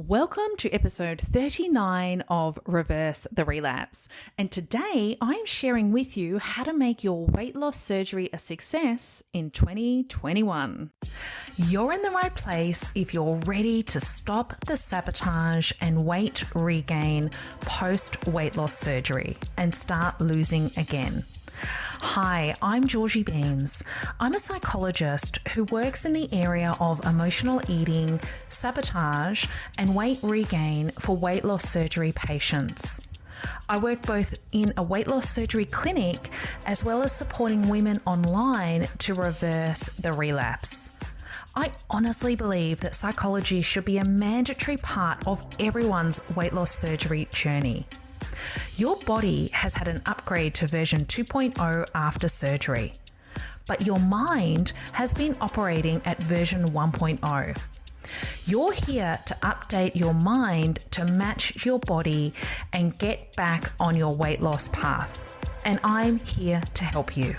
Welcome to episode 39 of Reverse the Relapse. And today I'm sharing with you how to make your weight loss surgery a success in 2021. You're in the right place if you're ready to stop the sabotage and weight regain post weight loss surgery and start losing again. Hi, I'm Georgie Beams. I'm a psychologist who works in the area of emotional eating, sabotage, and weight regain for weight loss surgery patients. I work both in a weight loss surgery clinic as well as supporting women online to reverse the relapse. I honestly believe that psychology should be a mandatory part of everyone's weight loss surgery journey. Your body has had an upgrade to version 2.0 after surgery, but your mind has been operating at version 1.0. You're here to update your mind to match your body and get back on your weight loss path, and I'm here to help you.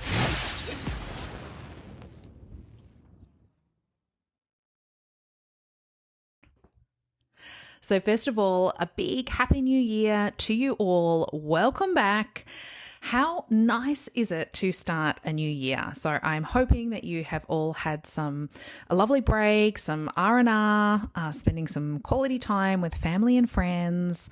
So first of all, a big happy new year to you all. Welcome back. How nice is it to start a new year? So I'm hoping that you have all had a lovely break, some R&R, spending some quality time with family and friends.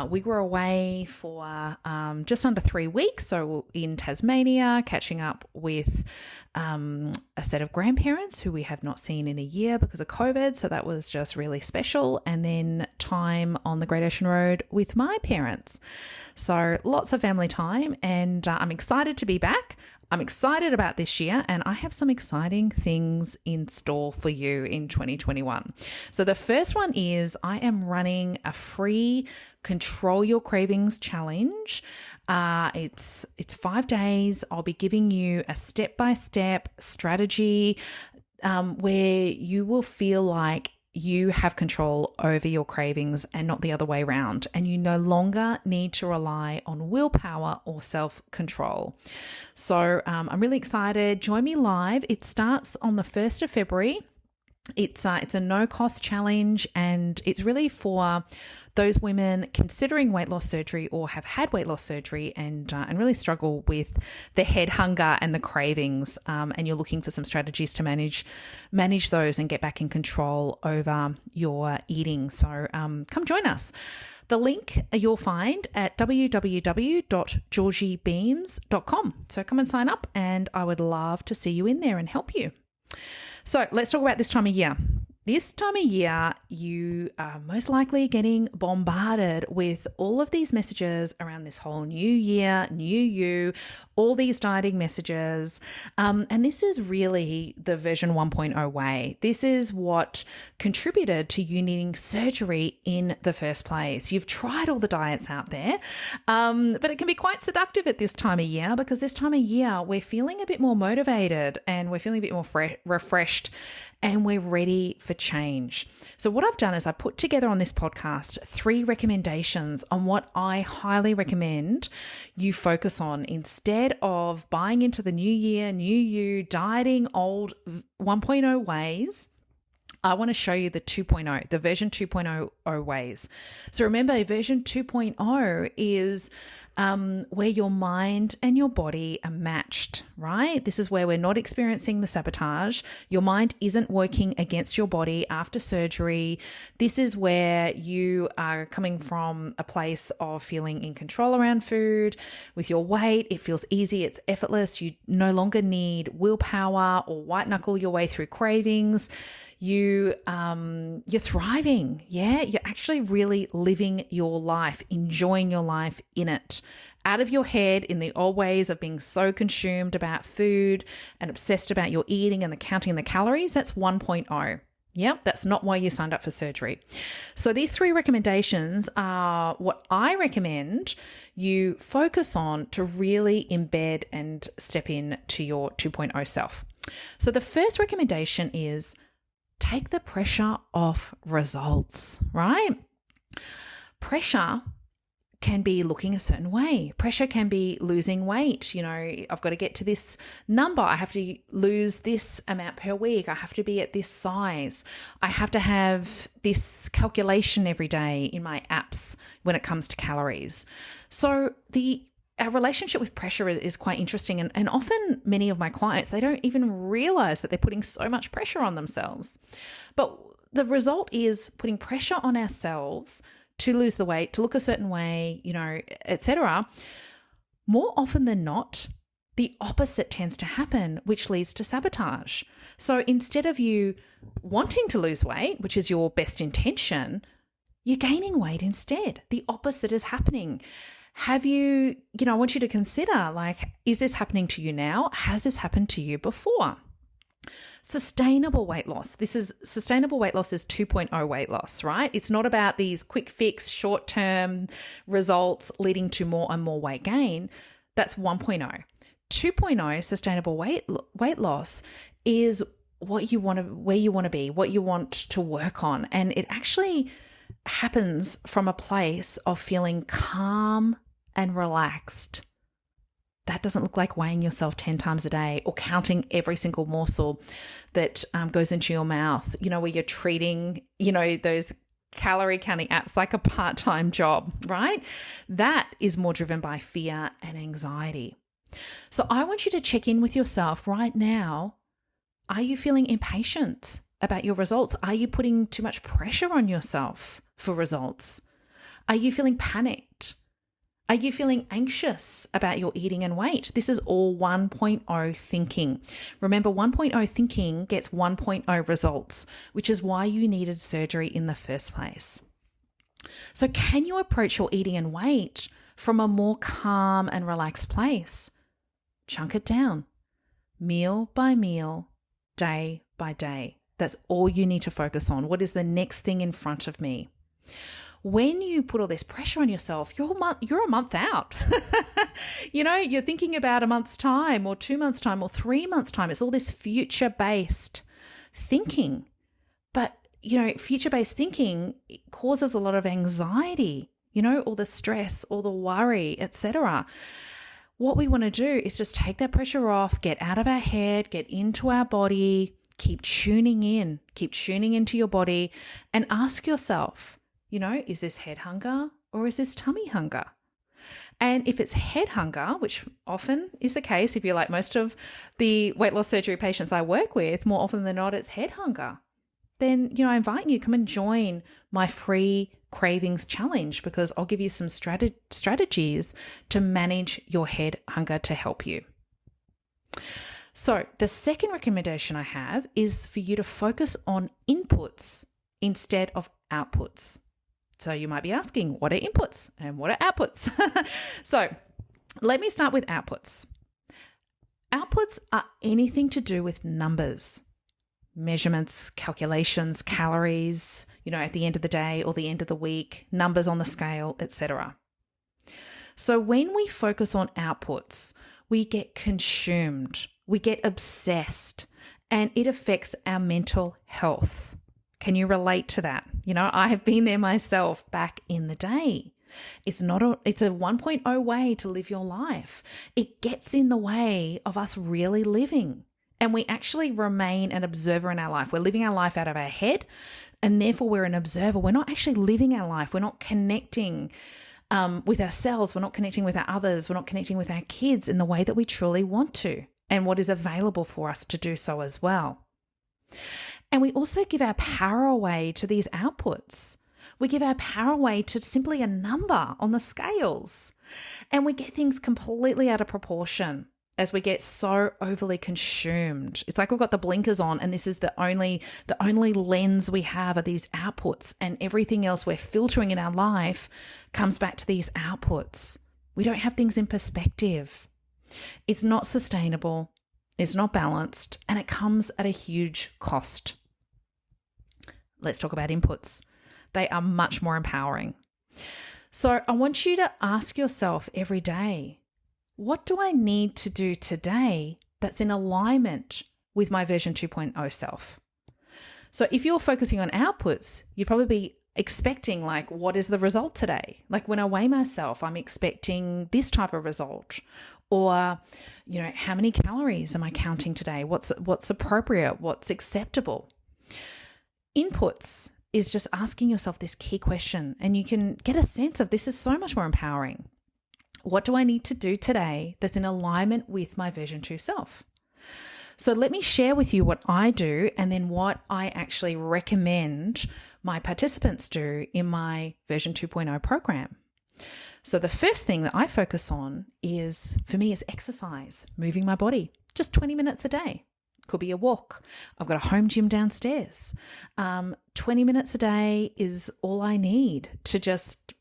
We were away for just under 3 weeks, so in Tasmania, catching up with a set of grandparents who we have not seen in a year because of COVID. So that was just really special. And then time on the Great Ocean Road with my parents. So lots of family time, and I'm excited to be back. I'm excited about this year, and I have some exciting things in store for you in 2021. So the first one is I am running a free Control Your Cravings challenge. It's 5 days. I'll be giving you a step-by-step strategy where you will feel like you have control over your cravings and not the other way around. And you no longer need to rely on willpower or self-control. So I'm really excited. Join me live. It starts on the 1st of February. It's a no-cost challenge, and it's really for those women considering weight loss surgery or have had weight loss surgery and really struggle with the head hunger and the cravings, and you're looking for some strategies to manage those and get back in control over your eating. So come join us. The link you'll find at www.georgiebeams.com. So come and sign up, and I would love to see you in there and help you. So let's talk about this time of year. This time of year, you are most likely getting bombarded with all of these messages around this whole new year, new you, all these dieting messages. And this is really the version 1.0 way. This is what contributed to you needing surgery in the first place. You've tried all the diets out there, but it can be quite seductive at this time of year, because this time of year, we're feeling a bit more motivated and we're feeling a bit more refreshed, and we're ready for change. So what I've done is I put together on this podcast 3 recommendations on what I highly recommend you focus on instead of buying into the new year, new you, dieting old 1.0 ways. I want to show you the 2.0, the version 2.0 ways. So remember, version 2.0 is where your mind and your body are matched, right? This is where we're not experiencing the sabotage. Your mind isn't working against your body after surgery. This is where you are coming from a place of feeling in control around food. With your weight, it feels easy, it's effortless. You no longer need willpower or white knuckle your way through cravings. You're thriving. Yeah. You're actually really living your life, enjoying your life in it. Out of your head in the old ways of being so consumed about food and obsessed about your eating and the counting the calories. That's 1.0. Yep, that's not why you signed up for surgery. So these 3 recommendations are what I recommend you focus on to really embed and step in to your 2.0 self. So the first recommendation is take the pressure off results, right? Pressure can be looking a certain way. Pressure can be losing weight. I've got to get to this number. I have to lose this amount per week. I have to be at this size. I have to have this calculation every day in my apps when it comes to calories. So our relationship with pressure is quite interesting. And often many of my clients, they don't even realize that they're putting so much pressure on themselves. But the result is putting pressure on ourselves to lose the weight, to look a certain way, etc. More often than not, the opposite tends to happen, which leads to sabotage. So instead of you wanting to lose weight, which is your best intention, you're gaining weight instead. The opposite is happening. I want you to consider, is this happening to you now? Has this happened to you before? Sustainable weight loss. Sustainable weight loss is 2.0 weight loss, right? It's not about these quick fix, short-term results leading to more and more weight gain. That's 1.0. 2.0 sustainable weight loss is where you want to be, what you want to work on. And it actually happens from a place of feeling calm and relaxed. That doesn't look like weighing yourself 10 times a day or counting every single morsel that goes into your mouth, where you're treating, those calorie counting apps like a part-time job, right? That is more driven by fear and anxiety. So I want you to check in with yourself right now. Are you feeling impatient about your results? Are you putting too much pressure on yourself for results? Are you feeling panicked? Are you feeling anxious about your eating and weight? This is all 1.0 thinking. Remember, 1.0 thinking gets 1.0 results, which is why you needed surgery in the first place. So can you approach your eating and weight from a more calm and relaxed place? Chunk it down, meal by meal, day by day. That's all you need to focus on. What is the next thing in front of me? When you put all this pressure on yourself, you're a month out. You're thinking about a month's time or 2 months' time or 3 months' time. It's all this future-based thinking. But, future-based thinking causes a lot of anxiety, all the stress, all the worry, etc. What we want to do is just take that pressure off, get out of our head, get into our body, keep tuning into your body and ask yourself, is this head hunger or is this tummy hunger? And if it's head hunger, which often is the case, if you're like most of the weight loss surgery patients I work with, more often than not, it's head hunger. Then, I invite you, come and join my free cravings challenge because I'll give you some strategies to manage your head hunger to help you. So the second recommendation I have is for you to focus on inputs instead of outputs. So you might be asking, what are inputs and what are outputs? So let me start with outputs. Outputs are anything to do with numbers, measurements, calculations, calories, at the end of the day or the end of the week, numbers on the scale, etc. So when we focus on outputs, we get consumed, we get obsessed, and it affects our mental health. Can you relate to that? I have been there myself back in the day. It's a 1.0 way to live your life. It gets in the way of us really living. And we actually remain an observer in our life. We're living our life out of our head, and therefore we're an observer. We're not actually living our life. We're not connecting with ourselves. We're not connecting with our others. We're not connecting with our kids in the way that we truly want to and what is available for us to do so as well. And we also give our power away to these outputs. We give our power away to simply a number on the scales. And we get things completely out of proportion as we get so overly consumed. It's like we've got the blinkers on and this is the only lens we have are these outputs, and everything else we're filtering in our life comes back to these outputs. We don't have things in perspective. It's not sustainable. It's not balanced, and it comes at a huge cost. Let's talk about inputs. They are much more empowering. So I want you to ask yourself every day, what do I need to do today that's in alignment with my version 2.0 self? So if you're focusing on outputs, you'd probably be expecting, like, what is the result today? Like when I weigh myself, I'm expecting this type of result. Or, how many calories am I counting today? What's appropriate? What's acceptable? Inputs is just asking yourself this key question, and you can get a sense of this is so much more empowering. What do I need to do today that's in alignment with my version 2 self? So let me share with you what I do and then what I actually recommend my participants do in my version 2.0 program. So the first thing that I focus on for me is exercise, moving my body, just 20 minutes a day. Could be a walk. I've got a home gym downstairs. 20 minutes a day is all I need to just,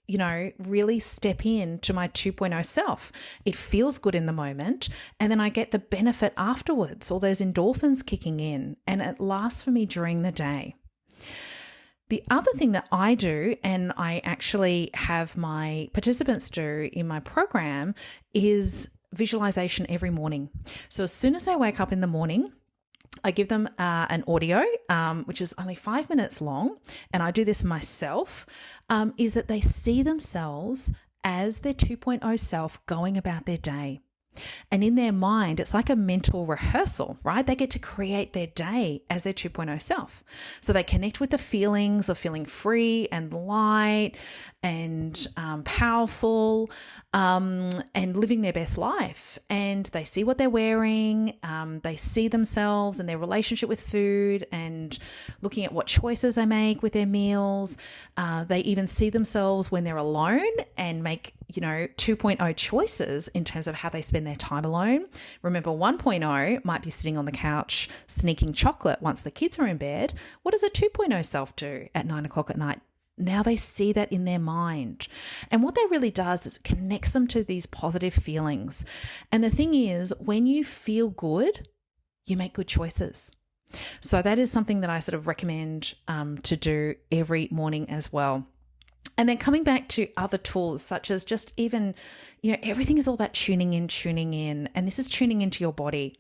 really step into my 2.0 self. It feels good in the moment, and then I get the benefit afterwards, all those endorphins kicking in, and it lasts for me during the day. The other thing that I do, and I actually have my participants do in my program, is visualization every morning. So as soon as they wake up in the morning, I give them an audio, which is only 5 minutes long, and I do this myself, is that they see themselves as their 2.0 self going about their day. And in their mind, it's like a mental rehearsal, right? They get to create their day as their 2.0 self. So they connect with the feelings of feeling free and light and powerful and living their best life. And they see what they're wearing. They see themselves and their relationship with food and looking at what choices they make with their meals. They even see themselves when they're alone and make 2.0 choices in terms of how they spend their time alone. Remember, 1.0 might be sitting on the couch sneaking chocolate once the kids are in bed. What does a 2.0 self do at 9 o'clock at night? Now they see that in their mind. And what that really does is it connects them to these positive feelings. And the thing is, when you feel good, you make good choices. So that is something that I sort of recommend to do every morning as well. And then coming back to other tools, such as just even, everything is all about tuning in. And this is tuning into your body.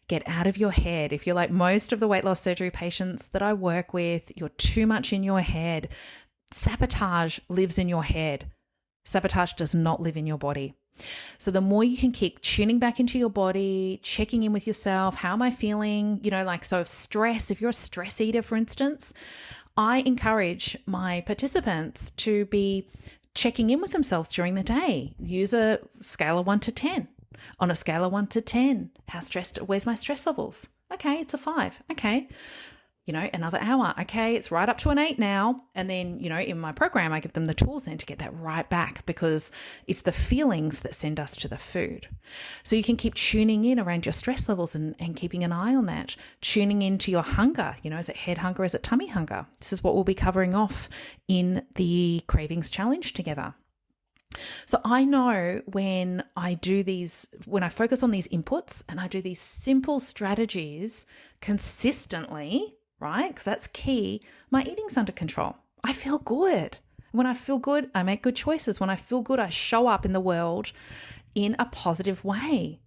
Get out of your head. If you're like most of the weight loss surgery patients that I work with, you're too much in your head. Sabotage lives in your head. Sabotage does not live in your body. So the more you can keep tuning back into your body, checking in with yourself, how am I feeling? So stress, if you're a stress eater, for instance, I encourage my participants to be checking in with themselves during the day. Use a scale of 1 to 10. On a scale of 1 to 10, where's my stress levels? Okay, it's a 5. Okay. Another hour. Okay, it's right up to an 8 now. And then, in my program, I give them the tools then to get that right back, because it's the feelings that send us to the food. So you can keep tuning in around your stress levels and keeping an eye on that, tuning into your hunger. Is it head hunger? Is it tummy hunger? This is what we'll be covering off in the Cravings Challenge together. So I know when I focus on these inputs and I do these simple strategies consistently, right? Because that's key. My eating's under control. I feel good. When I feel good, I make good choices. When I feel good, I show up in the world in a positive way.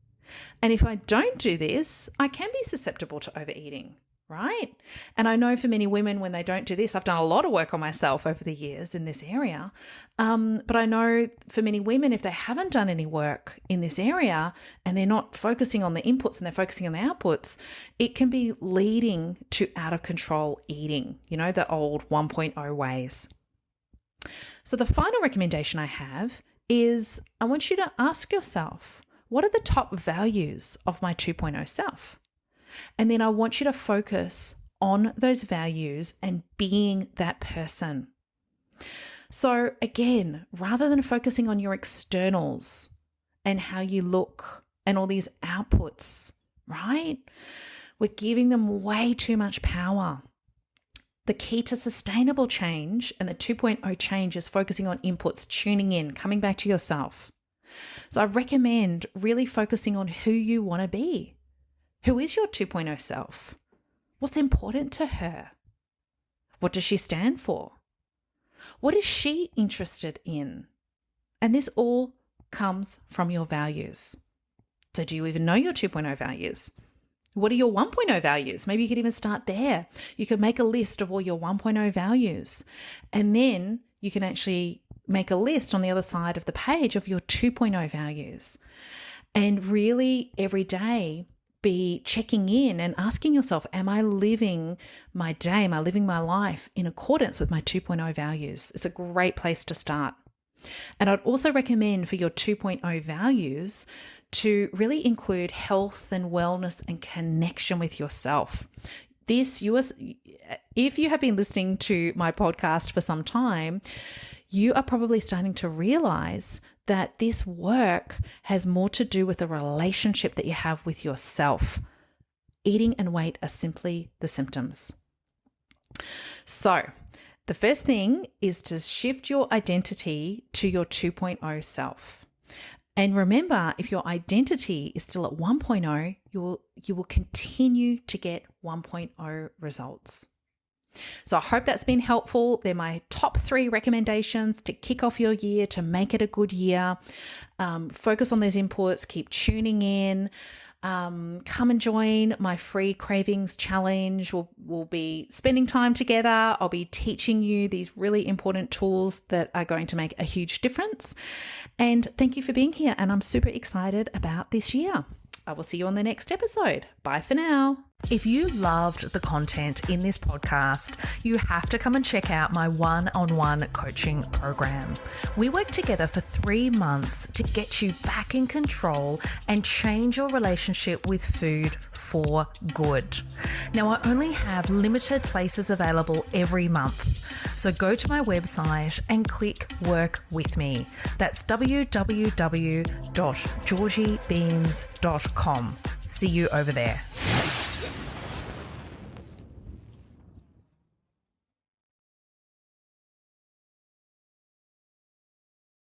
And if I don't do this, I can be susceptible to overeating, right? And I know for many women, when they don't do this, I've done a lot of work on myself over the years in this area. But I know for many women, if they haven't done any work in this area and they're not focusing on the inputs and they're focusing on the outputs, it can be leading to out of control eating, the old 1.0 ways. So the final recommendation I have is I want you to ask yourself, what are the top values of my 2.0 self? And then I want you to focus on those values and being that person. So again, rather than focusing on your externals and how you look and all these outputs, right? We're giving them way too much power. The key to sustainable change and the 2.0 change is focusing on inputs, tuning in, coming back to yourself. So I recommend really focusing on who you want to be. Who is your 2.0 self? What's important to her? What does she stand for? What is she interested in? And this all comes from your values. So do you even know your 2.0 values? What are your 1.0 values? Maybe you could even start there. You could make a list of all your 1.0 values, and then you can actually make a list on the other side of the page of your 2.0 values. And really every day be checking in and asking yourself, am I living my day? Am I living my life in accordance with my 2.0 values? It's a great place to start. And I'd also recommend for your 2.0 values to really include health and wellness and connection with yourself. If you have been listening to my podcast for some time, you are probably starting to realize that this work has more to do with a relationship that you have with yourself. Eating and weight are simply the symptoms. So, the first thing is to shift your identity to your 2.0 self. And remember, if your identity is still at 1.0, you will continue to get 1.0 results. So I hope that's been helpful. They're my top 3 recommendations to kick off your year, to make it a good year. Focus on those inputs, keep tuning in. Come and join my free Cravings Challenge. We'll be spending time together. I'll be teaching you these really important tools that are going to make a huge difference. And thank you for being here. And I'm super excited about this year. I will see you on the next episode. Bye for now. If you loved the content in this podcast, you have to come and check out my one-on-one coaching program. We work together for 3 months to get you back in control and change your relationship with food for good. Now, I only have limited places available every month. So go to my website and click Work With Me. That's www.georgiebeams.com. See you over there.